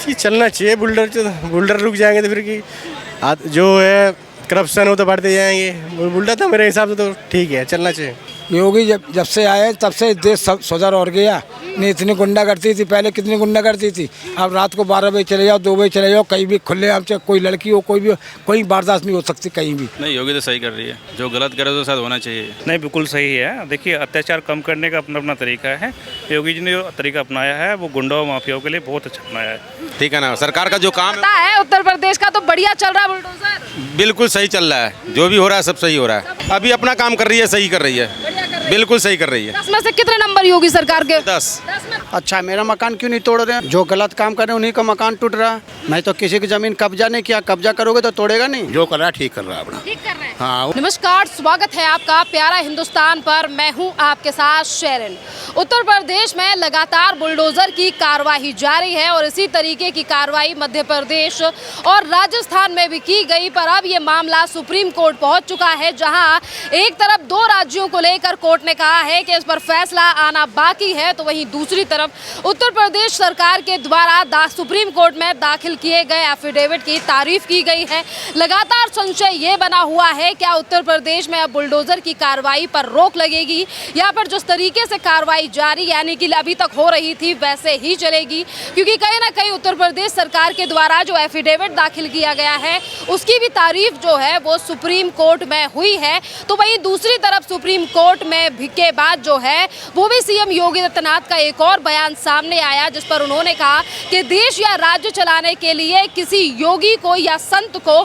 कि चलना चाहिए। बुल्डर रुक जाएंगे तो फिर की जो है करप्शन हो तो बढ़ते जाएंगे। बुल्डर तो मेरे हिसाब से तो ठीक है, चलना चाहिए। योगी जब से आए तब से देश सब सुधर और गया। नहीं इतनी गुंडागर्दी थी पहले, कितनी गुंडागर्दी थी। अब रात को 12 बजे चले जाओ, 2 बजे चले जाओ, कहीं भी खुले आम से कोई लड़की हो कोई भी हो, कोई बर्दाश्त नहीं हो सकती कहीं भी। नहीं, योगी तो सही कर रही है। जो गलत करे तो साथ होना चाहिए। नहीं, बिल्कुल सही है। देखिए, अत्याचार कम करने का अपना अपना तरीका है। योगी जी ने जो तरीका अपनाया है वो गुंडा और माफियाओं के लिए बहुत अच्छा अपनाया है। ठीक है ना, सरकार का जो काम है उत्तर प्रदेश का तो बढ़िया चल रहा है बुलडोजर। बिल्कुल सही चल रहा है। जो भी हो रहा है सब सही हो रहा है। अभी अपना काम कर रही है, सही कर रही है, बिल्कुल सही कर रही है। 10 में से कितने नंबर योगी सरकार के? 10 में। अच्छा, मेरा मकान क्यों नहीं तोड़ रहे हैं? जो गलत काम कर रहे हैं उन्हीं का मकान टूट रहा है। मैं तो किसी की जमीन कब्जा नहीं किया, कब्जा करोगे तो तोड़ेगा नहीं। जो कर रहा है ठीक कर रहा है अपना। ठीक कर रहे हैं। हाँ। नमस्कार, स्वागत है आपका प्यारा हिंदुस्तान पर। मैं हूं आपके साथ शेरन। उत्तर प्रदेश में लगातार बुलडोजर की कार्रवाई जारी है और इसी तरीके की कार्रवाई मध्य प्रदेश और राजस्थान में भी की गई। पर अब ये मामला सुप्रीम कोर्ट पहुंच चुका है, जहां एक तरफ 2 राज्यों को लेकर कोर्ट ने कहा है कि इस पर फैसला आना बाकी है, तो वहीं दूसरी तरफ उत्तर प्रदेश सरकार के द्वारा सुप्रीम कोर्ट में दाखिल किए गए एफिडेविट की तारीफ की गई है। लगातार संशय ये बना हुआ है, क्या उत्तर प्रदेश में अब बुलडोजर की कार्रवाई पर रोक लगेगी या फिर जिस तरीके से कार्रवाई जारी यानी कि अभी तक हो रही थी वैसे ही चलेगी? क्योंकि कहीं ना कहीं उत्तर प्रदेश सरकार के द्वारा जो एफिडेविट दाखिल किया गया है उसकी भी तारीफ जो है वो सुप्रीम कोर्ट में हुई है। तो वहीं दूसरी तरफ सुप्रीम कोर्ट में के बाद जो है वो भी सीएम योगी आदित्यनाथ का एक और बयान सामने आया, जिस पर उन्होंने कहा कि देश या राज्य चलाने के लिए किसी योगी को या संत को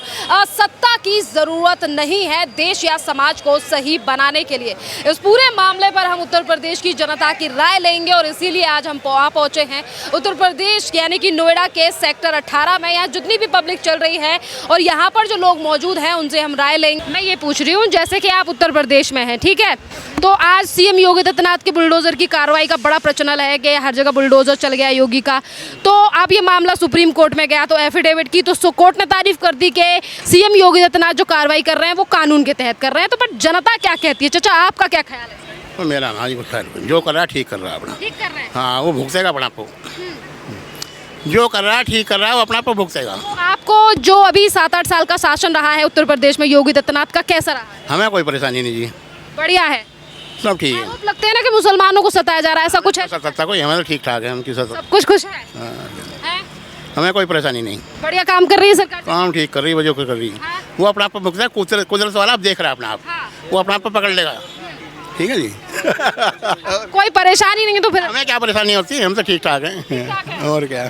सत्ता की जरूरत नहीं है, देश या समाज को सही बनाने के लिए। इस पूरे मामले पर हम उत्तर प्रदेश की जनता की राय लेंगे और इसीलिए आज हम वहाँ पहुंचे हैं उत्तर प्रदेश यानी कि नोएडा के सेक्टर 18 में। यहाँ जितनी भी पब्लिक चल रही है और यहाँ पर जो लोग मौजूद हैं उनसे हम राय लेंगे। मैं ये पूछ रही हूँ, जैसे कि आप उत्तर प्रदेश में हैं, ठीक है, तो आज सीएम योगी आदित्यनाथ के बुलडोजर की कार्रवाई का बड़ा प्रचलन है कि हर जगह बुलडोजर चल गया योगी का। तो अब ये मामला सुप्रीम कोर्ट में गया तो एफिडेविट की तो कोर्ट ने तारीफ कर दी कि सीएम योगी आदित्यनाथ जो कार्रवाई कर रहे हैं वो कानून के तहत कर रहे हैं। तो पर जनता क्या कहती है? चाचा, आपका क्या ख्याल है? तो मेरा ना जो कर रहा है ठीक कर रहा है अपना। ठीक कर रहे हैं। हाँ, वो भुगतेगा अपना को। जो कर रहा है ठीक कर रहा है, वो अपना पर भुगतेगा। तो आपको जो अभी 7-8 साल का शासन रहा है उत्तर प्रदेश में योगी आदित्यनाथ का, कैसा रहा है? हमें कोई परेशानी नहीं जी, बढ़िया है, सब ठीक है। आरोप लगते हैं ना कि मुसलमानों को सताया जा रहा है, ऐसा कुछ है? सत्ता कोई हमें तो ठीक ठाक है, हम किस सब कुछ खुश है? हैं? हमें कोई परेशानी नहीं। बढ़िया काम कर रही है सरकार। काम ठीक कर रही है, वो जो कर रही है। हाँ? वो अपना आप भुगता है। कुदरत वाला आप देख रहा है अपना आप। हाँ। वो अपना आप पकड़ लेगा। ठीक है जी। कोई परेशानी नहीं है तो फिर हमें क्या परेशानी होती है, हम तो ठीक ठाक हैं। और क्या।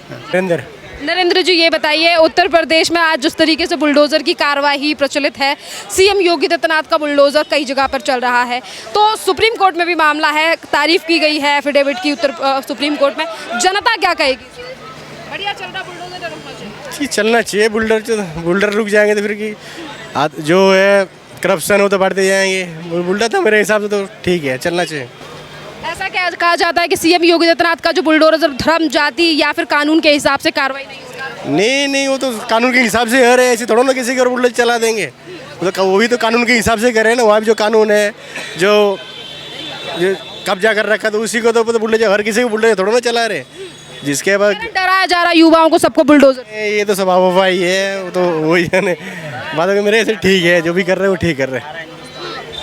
नरेंद्र जी, ये बताइए, उत्तर प्रदेश में आज जिस तरीके से बुलडोजर की कार्रवाई प्रचलित है, सीएम योगी आदित्यनाथ का बुलडोजर कई जगह पर चल रहा है, तो सुप्रीम कोर्ट में भी मामला है, तारीफ की गई है एफिडेविट की सुप्रीम कोर्ट में, जनता क्या कहेगी? बढ़िया चल रहा बुलडोजर, रुकना चाहिए? कि चलना चाहिए। बुल्डर रुक जाएंगे तो फिर की जो है करप्शन हो तो बढ़ते जाएंगे। बुल्डर तो मेरे हिसाब से तो ठीक है, चलना चाहिए। ऐसा क्या कहा जाता है कि सीएम योगी आदित्यनाथ का जो बुलडोजर धर्म, जाति या फिर कानून के हिसाब से कार्रवाई नहीं होगी? नहीं, वो तो कानून के हिसाब से हो रहे हैं, ऐसे थोड़ा ना किसी के बुल्डर चला देंगे। वो भी तो कानून के हिसाब से करे ना। वहाँ भी जो कानून है, जो कब्जा कर रखा तो उसी को तो बुल्डर, हर किसी को बुल्डर थोड़ा ना चला रहे। जिसके बाद डराया जा रहा युवाओं को सबको बुलडोजर, ये तो स्वभाव वफाई है, वो तो वही है ना। बात मेरे से ठीक है, जो भी कर रहे हैं वो ठीक कर रहे हैं।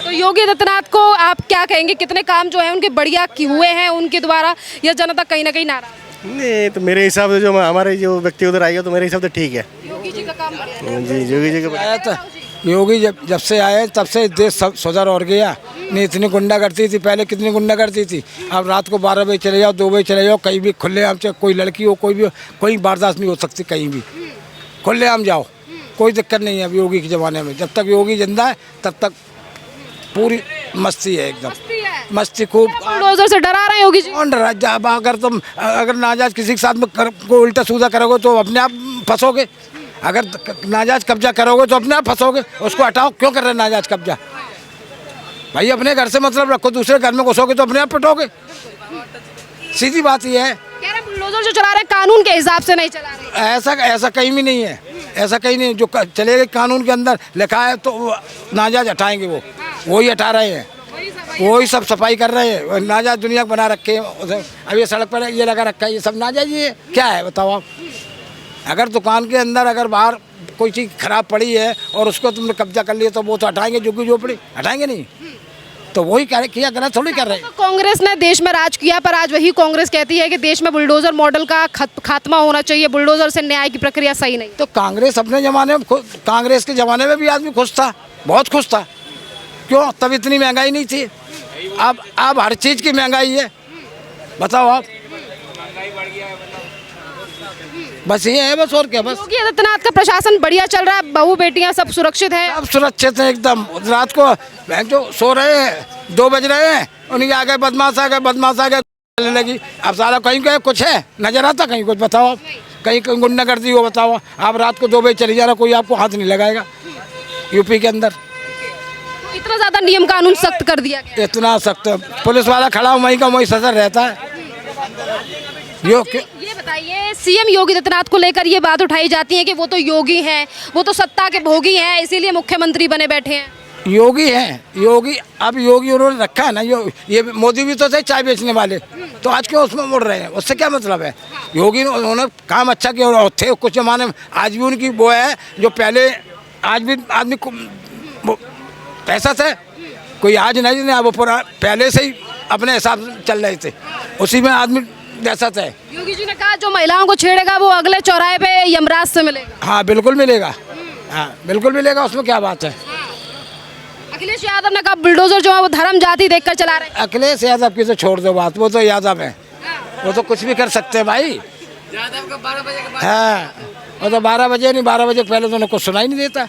तो योगी आदित्यनाथ को आप क्या कहेंगे, कितने काम जो है उनके बढ़िया हुए हैं उनके द्वारा, या जनता कहीं ना कहीं नाराज? नहीं, तो मेरे हिसाब से जो हमारे जो व्यक्ति उधर आएगा तो मेरे हिसाब से ठीक है। योगी जी का काम जी, योगी जी का योगी जब से आए तब से देश सब सुधर और गया। नहीं इतनी गुंडागर्दी थी पहले, कितनी गुंडागर्दी थी। अब रात को 12 बजे चले जाओ, 2 बजे चले जाओ, कहीं भी खुले आम से कोई लड़की हो कोई भी हो, कोई बर्दाश्त नहीं हो सकती कहीं भी। खुले आम जाओ, कोई दिक्कत नहीं है अब योगी के ज़माने में। जब तक योगी जिंदा है तब तक पूरी मस्ती है, एकदम मस्ती खूब। बुलडोजर से डरा रहे योगी जी? कौन डरा? जब अगर नाजायज किसी के साथ में को उल्टा सीधा करोगे तो अपने आप फंसोगे। अगर नाजायज कब्जा करोगे तो अपने आप फंसोगे। उसको हटाओ, क्यों कर रहे हैं नाजायज कब्जा? भाई अपने घर से मतलब रखो, दूसरे घर में घुसोगे तो अपने आप पिटोगे। सीधी बात ये है। कह रहे बुलडोजर जो चला रहे कानून के हिसाब से नहीं चला रहे। ऐसा कहीं भी नहीं है, ऐसा कहीं नहीं। जो चलेगा कानून के अंदर लिखा है तो नाजायज हटाएंगे, वो वही हटा रहे हैं, वही सब सफाई कर रहे हैं। नाजायज दुनिया बना रखे हैं। अब ये सड़क पर ये लगा रखा है, ये सब नाजायज ही है। क्या है बताओ आप? अगर दुकान के अंदर अगर बाहर कोई चीज़ खराब पड़ी है और उसको तुमने कब्जा कर लिया तो वो तो हटाएंगे, झुग्गी झोपड़ी हटाएंगे नहीं। तो वही किया गलत थोड़ी कर रहे हैं। कांग्रेस ने देश में राज किया, पर आज वही कांग्रेस कहती है कि देश में बुलडोजर मॉडल का खात्मा होना चाहिए, बुलडोजर से न्याय की प्रक्रिया सही नहीं। तो कांग्रेस अपने ज़माने में कांग्रेस के ज़माने में भी आदमी खुश था, बहुत खुश था। क्यों? तब इतनी महंगाई नहीं थी। अब हर चीज़ की महंगाई है, बताओ आप। बस ये है, बस और क्या। बस योगी आदित्यनाथ का प्रशासन बढ़िया चल रहा है, बहू बेटियां सब सुरक्षित है। अब सुरक्षित है एकदम। रात को जो सो रहे हैं 2 बज रहे हैं, उनके आ गए बदमाश आ गए चलने लगी। अब साला कहीं कहीं कुछ है नजर आता, कहीं कुछ बताओ आप, कहीं कहीं गुंडागर्दी हो बताओ आप। रात को 2 बजे चली जा रहा, कोई आपको हाथ नहीं लगाएगा यूपी के अंदर। इतना ज्यादा नियम कानून सख्त कर दिया गया, इतना सख्त। पुलिस वाला खड़ा वहीं का वहीं सदर रहता है। ये बताइए, सीएम योगी आदित्यनाथ को लेकर ये बात उठाई जाती है कि वो तो योगी हैं, वो तो सत्ता के भोगी हैं, इसीलिए मुख्यमंत्री बने बैठे हैं। योगी हैं, योगी। अब योगी उन्होंने रखा है ना, ये मोदी भी तो थे चाय बेचने वाले, तो आज क्यों उसमें मुड़ रहे हैं? उससे क्या मतलब है? योगी उन्होंने काम अच्छा किया और थे कुछ जमाने में, आज भी उनकी वो है जो पहले। आज भी आदमी को पैसा था, कोई आज नहीं, वो पूरा पहले से ही अपने हिसाब से चल रहे थे, उसी में आदमी जैसा था। योगी जी ने कहा जो महिलाओं को छेड़ेगा वो अगले चौराहे पे यमराज से मिलेगा। हाँ बिल्कुल मिलेगा, हाँ बिल्कुल मिलेगा, उसमें क्या बात है। अखिलेश यादव ने कहा बुलडोजर जो है वो धर्म जाति देखकर चला रहे हैं। अखिलेश यादव की तो छोड़ दो बात, वो तो यादव है, वो तो कुछ भी कर सकते हैं भाई। हाँ, वो तो 12 बजे नहीं, 12 बजे पहले तो उन्हें कुछ सुनाई नहीं देता।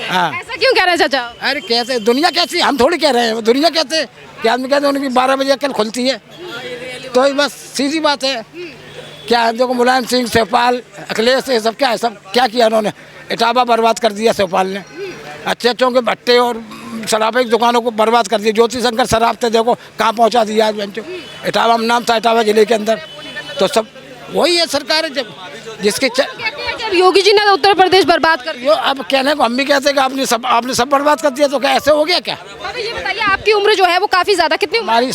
हाँ, ऐसा क्यों कह रहे हैं चाचा? अरे कैसे दुनिया कैसी, हम थोड़ी कह रहे हैं, दुनिया कहते हैं कि आदमी कहते हैं उनकी 12 बजे अकल खुलती है, तो ये बस सीधी बात है। क्या है, देखो मुलायम सिंह, शिवपाल, अखिलेश, ये सब क्या है, सब क्या किया उन्होंने? इटावा बर्बाद कर दिया शिवपाल ने, अच्छे अच्छों के भट्टे और शराबे की दुकानों को बर्बाद कर दिया। ज्योति शंकर शराब थे, देखो कहाँ पहुँचा दिया आज बच्चों। इटावा में नाम था, इटावा जिले के अंदर। तो सब वही है सरकार है, जब जिसके अब योगी जी ने उत्तर प्रदेश बर्बाद कर दिया। अब कहने को हम भी कहते हैं कि आपने सब बर्बाद कर दिया, तो क्या ऐसे हो गया क्या? ये बताइए, आपकी उम्र जो है वो काफी ज्यादा, कितनी उम्र? हमारी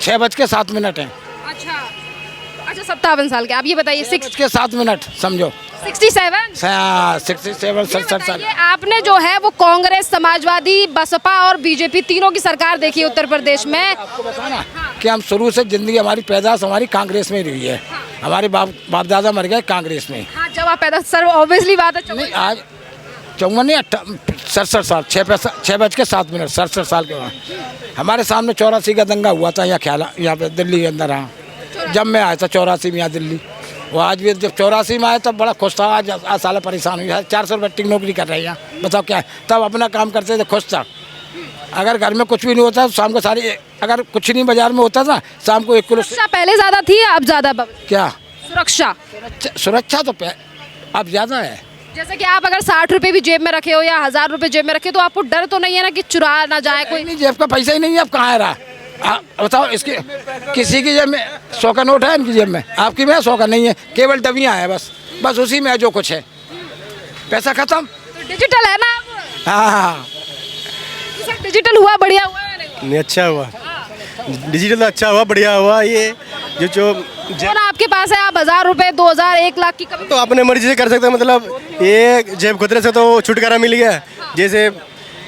6:07 है। अच्छा 57 साल के। आप ये बताइए, 6:07 समझो। 67 67 साल। आपने जो है वो कांग्रेस, समाजवादी, बसपा और बीजेपी तीनों की सरकार देखी है उत्तर प्रदेश में। आपको बताना कि हम शुरू से जिंदगी, हमारी पैदाश हमारी कांग्रेस में रही है। हमारे बाप दादा मर गए कांग्रेस में। हाँ, जब आप पैदा, सर ऑब्वियसली बात है। नहीं, आज 54 नहीं, 67 साल, 6:07 67 साल के बाद हमारे सामने 84 का दंगा हुआ था यहाँ ख्याल, यहाँ पे दिल्ली के अंदर। हाँ, जब मैं आया था 84 में यहाँ दिल्ली, वो आज भी जब 84 में आया तब बड़ा खुश था। आज साल परेशान हुई है, 400 रुपये की नौकरी कर रहे हैं यहाँ, बताओ क्या है। तब अपना काम करते थे, खुश था। अगर घर में कुछ भी नहीं होता, शाम को सारी, अगर कुछ नहीं बाजार में होता था, शाम को 1 किलो। सुरक्षा पहले ज्यादा थी, अब ज्यादा? क्या सुरक्षा तो अब ज्यादा है। जैसे कि आप अगर 60 रुपए भी जेब में रखे हो या 1000 रुपए जेब में रखे, तो आपको डर तो नहीं है ना कि चुरा ना जाए कोई? नहीं, जेब का पैसा ही नहीं है, अब कहाँ रहा? बताओ, इसके किसी की जेब में 100 का नोट है, इनकी जेब में, आपकी में 100 का नहीं है, केवल डबियाँ हैं बस उसी में है जो कुछ है, पैसा खत्म। तो डिजिटल है ना? हाँ, डिजिटल हुआ, बढ़िया हुआ है नहीं? अच्छा हुआ, डिजिटल अच्छा हुआ, बढ़िया हुआ। ये जो फोन आपके पास है, आप 1000 रुपए, 2000, 1 लाख की कभी तो अपने मर्जी से कर सकते हैं। मतलब ये जेब खुदरे से तो छुटकारा मिल गया। जैसे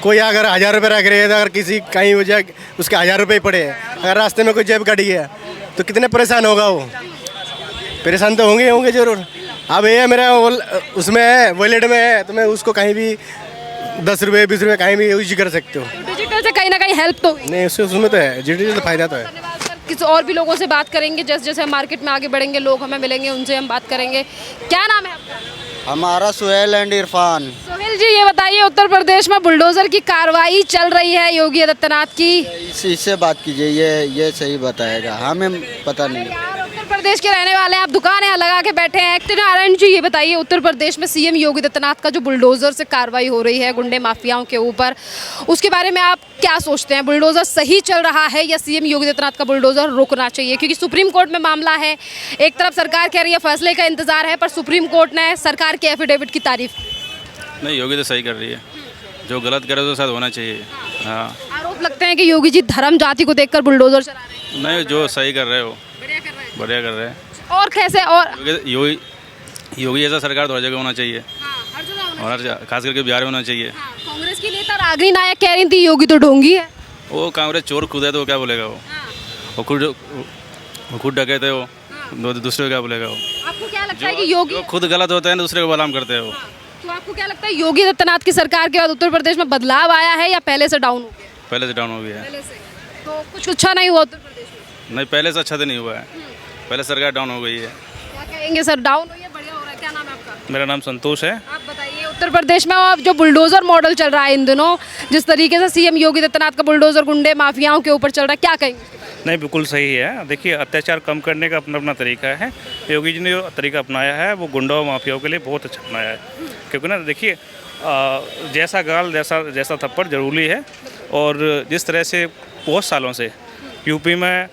कोई अगर 1000 रुपये रख रहे हैं, तो अगर किसी कहीं वजह उसके 1000 रुपये पड़े, अगर रास्ते में कोई जेब कट गया तो कितने परेशान होगा वो? परेशान तो होंगे जरूर। अब ये मेरा उसमें है, वॉलेट में है, तो मैं उसको कहीं भी 10 रुपये 20 रुपये कहीं भी यूज कर सकते हो। डिजिटल से कहीं ना कहीं हेल्प तो हुई। नहीं, उसमें तो है, डिजिटल तो फायदा तो है। धन्यवाद सर। किसी और भी लोगों से बात करेंगे, जैसे जैसे हम मार्केट में आगे बढ़ेंगे, लोग हमें मिलेंगे, उनसे हम बात करेंगे। क्या नाम है आपका? हमारा सुहेल एंड इरफान। सोहेल जी, ये बताइए, उत्तर प्रदेश में बुलडोजर की कार्रवाई चल रही है योगी आदित्यनाथ की, इससे बात कीजिए, ये सही बताएगा, हमें पता नहीं। यार, उत्तर प्रदेश के रहने वाले हैं, आप दुकान यहाँ लगा के बैठे हैं। नारायण जी, ये बताइए, उत्तर प्रदेश में सीएम योगी आदित्यनाथ का जो बुलडोजर से कार्रवाई हो रही है गुंडे माफियाओं के ऊपर, उसके बारे में आप क्या सोचते हैं? बुलडोजर सही चल रहा है या सीएम योगी आदित्यनाथ का बुलडोजर रोकना चाहिए? क्योंकि सुप्रीम कोर्ट में मामला है, एक तरफ सरकार कह रही है फैसले का इंतजार है, पर सुप्रीम कोर्ट ने सरकार के एफिडेविट की तारीफ की। नहीं, योगी तो सही कर रही है, जो गलत करे तो शायद होना चाहिए। हाँ, आरोप लगते हैं कि योगी जी धर्म जाति को देखकर बुलडोजर चला रहे हैं। नहीं, जो सही कर रहे हो, बढ़िया कर रहे हैं। बढ़िया कर रहे हैं। और कैसे? और योगी जैसा सरकार तो हर जगह होना चाहिए, हर जगह होना और हर जगह, खास करके बिहार में होना चाहिए। हाँ, कांग्रेस की नेता रागिनी नायक कह रही थी योगी तो ढोंगी है। वो कांग्रेस चोर खुद है तो क्या बोलेगा वो? वो खुद डके थे वो, दूसरे को क्या बोलेगा वो? आपको क्या लगता है कि योगी जो खुद गलत होते हैं दूसरे को बदनाम करते हैं वो। तो आपको क्या लगता है योगी आदित्यनाथ की सरकार के बाद उत्तर प्रदेश में बदलाव आया है या पहले से डाउन हो गया? पहले से डाउन हो गया है। पहले से तो कुछ अच्छा नहीं हुआ उत्तर प्रदेश में? नहीं, पहले से अच्छा तो नहीं हुआ है, पहले सरकार डाउन हो गई है। क्या कहेंगे सर, डाउन हुई है बढ़िया हो रहा है? क्या नाम है आपका? मेरा नाम संतोष है। आप बताइए, उत्तर प्रदेश में अब जो बुलडोजर मॉडल चल रहा है इन दिनों, जिस तरीके से सीएम योगी आदित्यनाथ का बुलडोजर गुंडे माफियाओं के ऊपर चल रहा है, क्या कहेंगे? नहीं, बिल्कुल सही है। देखिए, अत्याचार कम करने का अपना अपना तरीका है। योगी जी ने जो तरीका अपनाया है वो गुंडा और माफियाओं के लिए बहुत अच्छा अपनाया है। क्योंकि ना देखिए, जैसा गाल जैसा थप्पड़ जरूरी है। और जिस तरह से बहुत सालों से यूपी में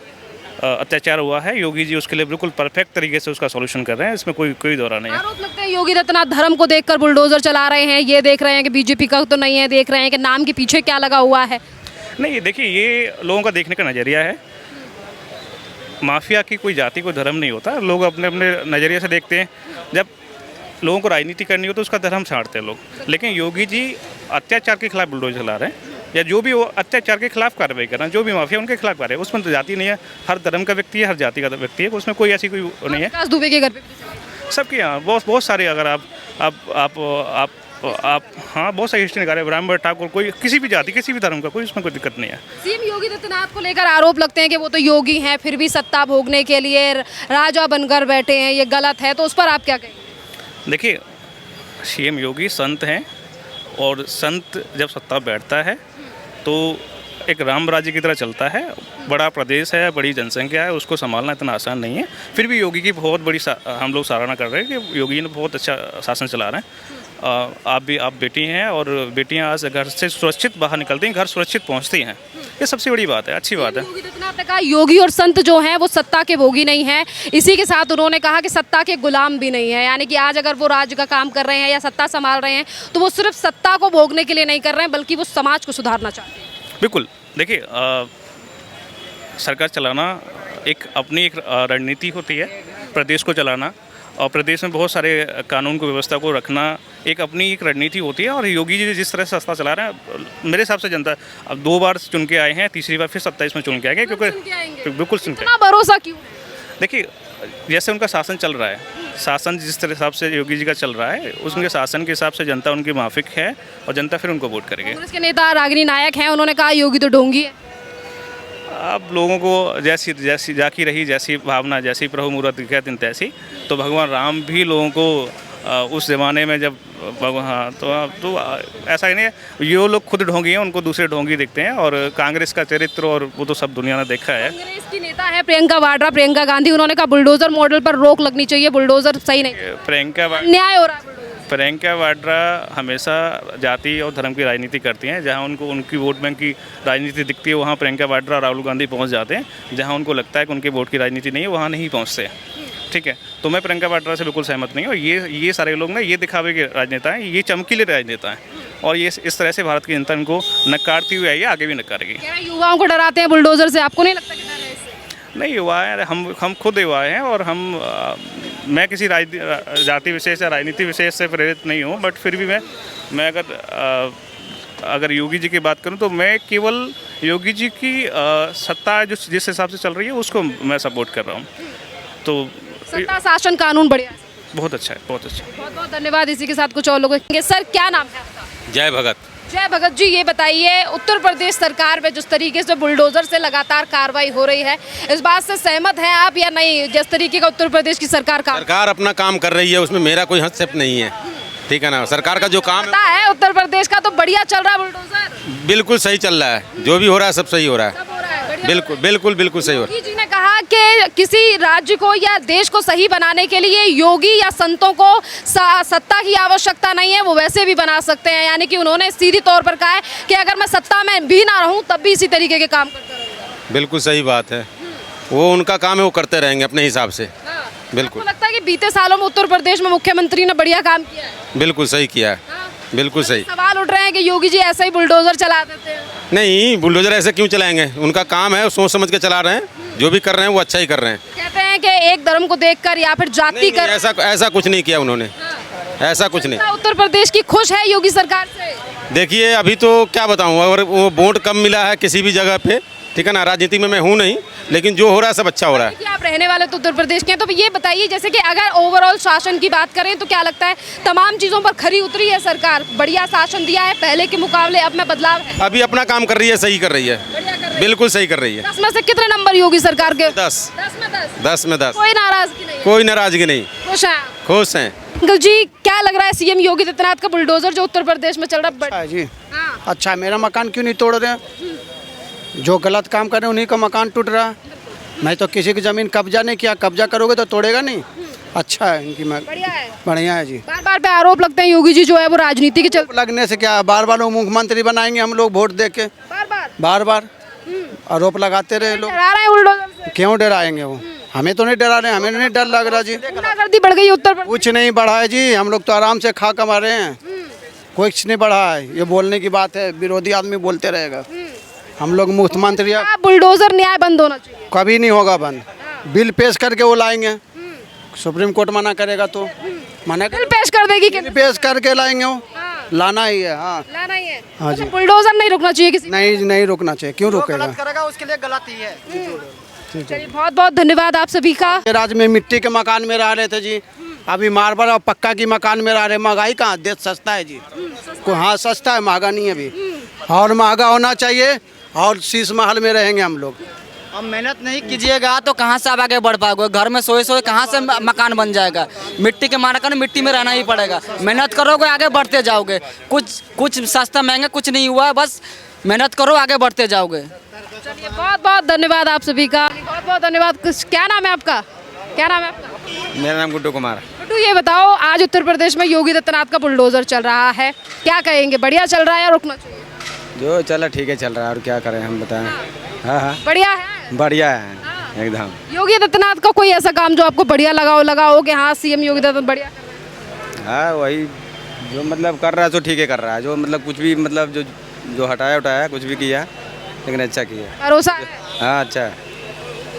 अत्याचार हुआ है, योगी जी उसके लिए बिल्कुल परफेक्ट तरीके से उसका सॉल्यूशन कर रहे हैं, इसमें कोई दौरा नहीं है। आरोप लगते हैं योगी आदित्यनाथ धर्म को देखकर बुलडोजर चला रहे हैं, ये देख रहे हैं कि बीजेपी का तो नहीं है, देख रहे हैं कि नाम के पीछे क्या लगा हुआ है। नहीं, देखिए, ये लोगों का देखने का नज़रिया है। माफिया की कोई जाति कोई धर्म नहीं होता, लोग अपने अपने नज़रिए से देखते हैं। जब लोगों को राजनीति करनी हो तो उसका धर्म छाड़ते हैं लोग। लेकिन योगी जी अत्याचार के खिलाफ बुलडोजर चला रहे हैं, या जो भी वो अत्याचार के खिलाफ कार्रवाई कर रहे हैं, जो भी माफिया उनके खिलाफ कर रहे हैं, उसमें तो जाति नहीं है। हर धर्म का व्यक्ति है, हर जाति का व्यक्ति है, उसमें कोई ऐसी कोई नहीं है। विकास दुबे के घर पे भी चला है। सबके यहाँ बहुत सारे, अगर आप हाँ, बहुत सारी हिस्ट्री निकाले, ब्राह्मण ठाकुर, कोई किसी भी जाति किसी भी धर्म का, कोई उसमें कोई दिक्कत नहीं है। सीएम योगी आदित्यनाथ को लेकर आरोप लगते हैं कि वो तो योगी हैं, फिर भी सत्ता भोगने के लिए राजा बनकर बैठे हैं, ये गलत है, तो उस पर आप क्या कहेंगे? देखिए, सीएम योगी संत हैं, और संत जब सत्ता बैठता है तो एक राम राज्य की तरह चलता है। बड़ा प्रदेश है, बड़ी जनसंख्या है, उसको संभालना इतना आसान नहीं है। फिर भी योगी की बहुत बड़ी हम लोग सराहना कर रहे हैं कि योगी ने बहुत अच्छा शासन चला रहे हैं। आप बेटी हैं, और बेटियां आज घर से सुरक्षित बाहर निकलती हैं, घर सुरक्षित पहुंचती हैं। ये सबसे बड़ी बात है, अच्छी बात है। योगी आदित्यनाथ ने कहा योगी और संत जो हैं वो सत्ता के भोगी नहीं हैं। इसी के साथ उन्होंने कहा कि सत्ता के गुलाम भी नहीं है, यानी कि आज अगर वो राज्य का काम कर रहे हैं या सत्ता संभाल रहे हैं तो वो सिर्फ सत्ता को भोगने के लिए नहीं कर रहे हैं, बल्कि वो समाज को सुधारना चाहते हैं। बिल्कुल, देखिए, सरकार चलाना एक रणनीति होती है, प्रदेश को चलाना, और प्रदेश में बहुत सारे कानून को व्यवस्था को रखना एक रणनीति होती है। और योगी जी जिस तरह से सत्ता चला रहे हैं, मेरे हिसाब से जनता अब 2 बार चुन के आए हैं, तीसरी बार फिर 27 में चुन के आएंगे, क्योंकि बिल्कुल सुनते हैं। इतना भरोसा क्यों? देखिए, जैसे उनका शासन चल रहा है, शासन जिस तरह हिसाब से योगी जी का चल रहा है, उनके शासन के हिसाब से जनता उनकी माफिक है, और जनता फिर उनको वोट करेगी। कांग्रेस के नेता रागिनी नायक हैं, उन्होंने कहा योगी तो ढोंगी है। अब लोगों को जैसी जाकी रही, जैसी भावना, जैसी प्रभु मूर्त कहते हैं तैसी। तो भगवान राम भी लोगों को उस ज़माने में जब हाँ, तो ऐसा ही नहीं है, ये लोग खुद ढोंगी हैं, उनको दूसरे ढोंगी दिखते हैं। और कांग्रेस का चरित्र और वो तो सब दुनिया ने देखा है। कांग्रेस की नेता है प्रियंका वाड्रा, प्रियंका गांधी, उन्होंने कहा बुलडोजर मॉडल पर रोक लगनी चाहिए, बुलडोजर सही नहीं, न्याय हो रहा है। प्रियंका वाड्रा हमेशा जाति और धर्म की राजनीति करती हैं। जहां उनको उनकी वोट बैंक की राजनीति दिखती है, वहां प्रियंका वाड्रा और राहुल गांधी पहुंच जाते हैं। जहां उनको लगता है कि उनके वोट की राजनीति नहीं है, वहां नहीं पहुंचते। ठीक है, तो मैं प्रियंका वाड्रा से बिल्कुल सहमत नहीं हूँ। ये सारे लोग ना ये दिखावे के राजनेता हैं, ये चमकीले राजनेता हैं, और ये इस तरह से भारत की जनता इनको नकारती हुई आई है, आगे भी नकारेगी। युवाओं को डराते हैं बुलडोजर से, आपको नहीं लगता कि डर है इससे? नहीं, युवा है, हम खुद युवा हैं, और मैं किसी जाति विशेष या राजनीति विशेष से प्रेरित नहीं हूँ। बट फिर भी मैं अगर योगी जी की बात करूँ तो मैं केवल योगी जी की सत्ता जिस हिसाब से चल रही है उसको मैं सपोर्ट कर रहा हूँ। तो सत्ता शासन कानून बढ़िया है, बहुत अच्छा है, बहुत अच्छा। बहुत बहुत धन्यवाद। इसी के साथ कुछ और लोग। सर, क्या नाम है आपका? जय भगत। जय भगत जी, ये बताइए उत्तर प्रदेश सरकार में जिस तरीके से बुलडोजर से लगातार कार्रवाई हो रही है, इस बात से सहमत हैं आप या नहीं? जिस तरीके का उत्तर प्रदेश की सरकार अपना काम कर रही है, उसमें मेरा कोई हस्तक्षेप नहीं है, ठीक है ना। सरकार का जो काम है उत्तर प्रदेश का तो बढ़िया चल रहा है, बुलडोजर बिल्कुल सही चल रहा है, जो भी हो रहा है सब सही हो रहा है, बिल्कुल सही हो रहा है। योगी जी ने कहा कि किसी राज्य को या देश को सही बनाने के लिए योगी या संतों को सत्ता की आवश्यकता नहीं है, वो वैसे भी बना सकते हैं। यानी कि उन्होंने सीधी तौर पर कहा है कि अगर मैं सत्ता में भी ना रहूं तब भी इसी तरीके के काम करता रहूंगा। बिल्कुल सही बात है, वो उनका काम है, वो करते रहेंगे अपने हिसाब से। बिल्कुल। आपको लगता है कि बीते सालों में उत्तर प्रदेश में मुख्यमंत्री ने बढ़िया काम किया है? बिल्कुल सही किया है, बिल्कुल सही। सवाल उठ रहे हैं कि योगी जी ऐसे ही बुलडोजर चला देते हैं। नहीं, बुलडोजर ऐसे क्यों चलाएंगे, उनका काम है, सोच समझ के चला रहे हैं, जो भी कर रहे हैं वो अच्छा ही कर रहे हैं। कहते हैं हैं कि एक धर्म को देखकर या फिर जाति नहीं, कर ऐसा कुछ नहीं किया उन्होंने, ऐसा कुछ नहीं। उत्तर प्रदेश की खुश है योगी सरकार से? देखिए अभी तो क्या बताऊँ, अगर वो वोट कम मिला है किसी भी जगह पे, ठीक है ना, राजनीति में मैं हूँ नहीं, लेकिन जो हो रहा है सब अच्छा हो रहा है। कि आप रहने वाले तो उत्तर प्रदेश के हैं, तो ये बताइए जैसे कि अगर ओवरऑल शासन की बात करें तो क्या लगता है तमाम चीज़ों पर खरी उतरी है सरकार? बढ़िया शासन दिया है पहले के मुकाबले, अब में बदलाव है? अभी अपना काम कर रही है, सही कर रही है, बढ़िया कर रही है। बिल्कुल सही कर रही है। 10 में से कितने नंबर योगी सरकार के? 10 10 में 10। 10 में 10। कोई नाराजगी नहीं है? कोई नाराजगी नहीं, खुश हैं? खुश हैं। अंकल जी क्या लग रहा है सीएम योगी आदित्यनाथ का बुलडोजर जो उत्तर प्रदेश में चल रहा है? है जी, हाँ। अच्छा है, मेरा मकान क्यों नहीं तोड़ रहे हैं? जो गलत काम कर रहे हैं उन्हीं का मकान टूट रहा है। मैं तो किसी की ज़मीन कब्जा नहीं किया, कब्जा करोगे तो तोड़ेगा नहीं। अच्छा है इनकी बढ़िया है। बढ़िया है जी। बार बार पे आरोप लगते हैं योगी जी जो है वो राजनीति के चल लगने से क्या, बार बार वो मुख्यमंत्री बनाएंगे हम लोग वोट दे के, बार बार आरोप लगाते रहे लोग। डरा रहे हैं बुलडोजर से? क्यों डराएंगे वो? हमें तो नहीं डरा रहे, हमें नहीं डर लग रहा जी। गुंडागर्दी बढ़ गई उत्तर प्रदेश? कुछ नहीं बढ़ा है जी, हम लोग तो आराम से खा कमा रहे हैं, कुछ नहीं बढ़ा है। ये बोलने की बात है, विरोधी आदमी बोलते रहेगा। हम लोग मुख्यमंत्री क्या बुलडोजर न्याय बंद होना चाहिए? कभी नहीं होगा बंद, बिल पेश करके वो लाएंगे, सुप्रीम कोर्ट मना करेगा तो मना बिल पेश कर देगी कि बिल पेश करके लाएंगे वो, लाना ही है। हाँ लाना ही है? हाँ मतलब जी। बुलडोजर नहीं रुकना चाहिए किसी? नहीं रुकना चाहिए, क्यों रुकेगा? करेगा उसके लिए गलत ही है। चलिए बहुत बहुत धन्यवाद आप सभी का। राज्य में मिट्टी के मकान में रह रहे थे जी, अभी मार्बल और पक्का की मकान में रह रहे। महंगाई कहाँ, देश सस्ता है जी। हाँ सस्ता है, महंगा नहीं है अभी, और महंगा होना चाहिए, और शीश महल में रहेंगे हम लोग। अब मेहनत नहीं कीजिएगा तो कहाँ से आप आगे बढ़ पाओगे? घर में सोए सोए कहाँ से मकान बन जाएगा? मिट्टी के मकान मिट्टी में रहना ही पड़ेगा। मेहनत करोगे आगे बढ़ते जाओगे। कुछ सस्ता महंगा कुछ नहीं हुआ, बस मेहनत करो आगे बढ़ते जाओगे। चलिए बहुत बहुत धन्यवाद आप सभी का। बहुत बहुत धन्यवाद। क्या नाम है आपका? क्या नाम है आपका? मेरा नाम गुड्डू कुमार। गुड्डू ये बताओ आज उत्तर प्रदेश में योगी आदित्यनाथ का बुलडोजर चल रहा है, क्या कहेंगे? बढ़िया चल रहा है या रुकना चाहिए? जो चला ठीक है चल रहा है, और क्या करें हम बताएं। हाँ बढ़िया है, बढ़िया है एकदम। योगी आदित्यनाथ का कोई ऐसा काम जो आपको बढ़िया लगा हो कि हाँ सीएम योगी आदित्यनाथ बढ़िया कर रहे हैं? हाँ वही जो मतलब कर रहा है तो ठीक है कर रहा है, जो मतलब कुछ भी मतलब जो हटाया उठाया कुछ भी किया लेकिन अच्छा किया। भरोसा है? हाँ अच्छा है।